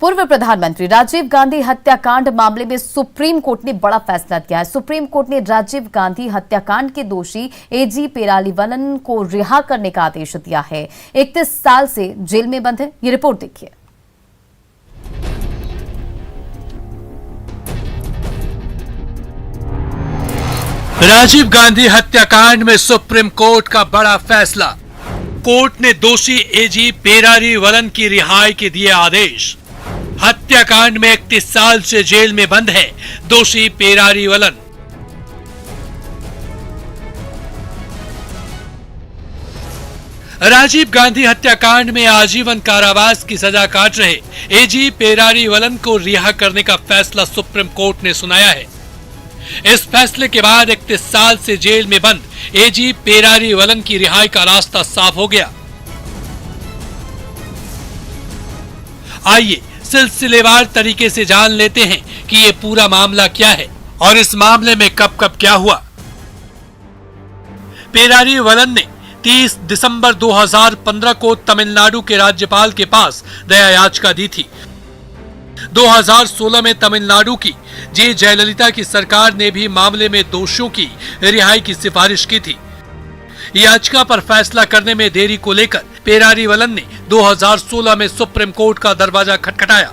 पूर्व प्रधानमंत्री राजीव गांधी हत्याकांड मामले में सुप्रीम कोर्ट ने बड़ा फैसला किया है। सुप्रीम कोर्ट ने राजीव गांधी हत्याकांड के दोषी एजी पेरारीवलन को रिहा करने का आदेश दिया है। 31 साल से जेल में बंद है। ये रिपोर्ट देखिए। राजीव गांधी हत्याकांड में सुप्रीम कोर्ट का बड़ा फैसला। कोर्ट ने दोषी एजी पेरारीवलन की रिहाई के दिए आदेश। हत्याकांड में 31 साल से जेल में बंद है दोषी पेरारीवलन। राजीव गांधी हत्याकांड में आजीवन कारावास की सजा काट रहे एजी पेरारीवलन को रिहा करने का फैसला सुप्रीम कोर्ट ने सुनाया है। इस फैसले के बाद 31 साल से जेल में बंद एजी पेरारीवलन की रिहाई का रास्ता साफ हो गया। आइए सिलसिलेवार तरीके से जान लेते हैं कि ये पूरा मामला क्या है और इस मामले में कब कब क्या हुआ। पेरारीवलन ने 30 दिसंबर 2015 को तमिलनाडु के राज्यपाल के पास दया याचिका दी थी। 2016 में तमिलनाडु की जे जयललिता की सरकार ने भी मामले में दोषियों की रिहाई की सिफारिश की थी। याचिका पर फैसला करने में देरी को लेकर पेरारीवलन ने 2016 में सुप्रीम कोर्ट का दरवाजा खटखटाया।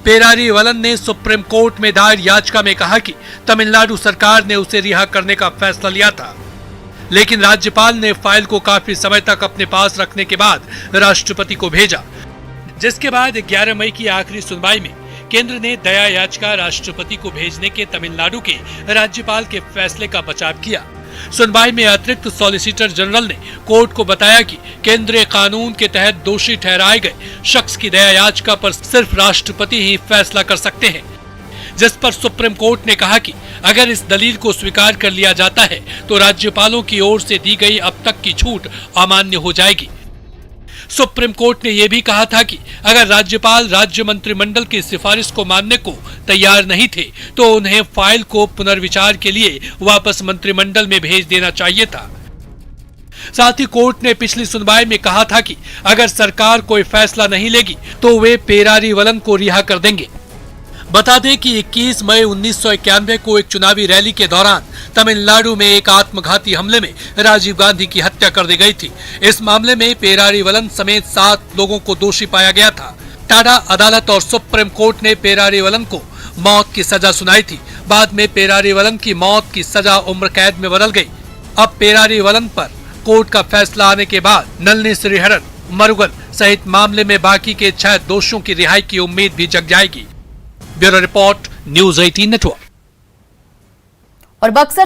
पेरारीवलन ने सुप्रीम कोर्ट में दायर याचिका में कहा कि तमिलनाडु सरकार ने उसे रिहा करने का फैसला लिया था, लेकिन राज्यपाल ने फाइल को काफी समय तक अपने पास रखने के बाद राष्ट्रपति को भेजा, जिसके बाद 11 मई की आखिरी सुनवाई में केंद्र ने दया याचिका राष्ट्रपति को भेजने के तमिलनाडु के राज्यपाल के फैसले का बचाव किया। सुनवाई में अतिरिक्त सॉलिसिटर जनरल ने कोर्ट को बताया कि केंद्रीय कानून के तहत दोषी ठहराए गए शख्स की दया याचिका पर सिर्फ राष्ट्रपति ही फैसला कर सकते हैं, जिस पर सुप्रीम कोर्ट ने कहा कि अगर इस दलील को स्वीकार कर लिया जाता है तो राज्यपालों की ओर से दी गई अब तक की छूट अमान्य हो जाएगी। सुप्रीम कोर्ट ने यह भी कहा था कि अगर राज्यपाल राज्य मंत्रिमंडल की सिफारिश को मानने को तैयार नहीं थे तो उन्हें फाइल को पुनर्विचार के लिए वापस मंत्रिमंडल में भेज देना चाहिए था। साथ ही कोर्ट ने पिछली सुनवाई में कहा था कि अगर सरकार कोई फैसला नहीं लेगी तो वे पेरारीवलन को रिहा कर देंगे। बता दें कि 21 मई 1991 को एक चुनावी रैली के दौरान तमिलनाडु में एक आत्मघाती हमले में राजीव गांधी की हत्या कर दी गई थी। इस मामले में पेरारीवलन समेत 7 लोगों को दोषी पाया गया था। टाडा अदालत और सुप्रीम कोर्ट ने पेरारीवलन को मौत की सजा सुनाई थी। बाद में पेरारीवलन की मौत की सजा उम्र कैद में बदल गई। अब पेरारीवलन पर कोर्ट का फैसला आने के बाद नलिनी श्रीहरन, मरुगन सहित मामले में बाकी के 6 दोषियों की रिहाई की उम्मीद भी जग जाएगी। Bureau report, news 18 network. और बक्सर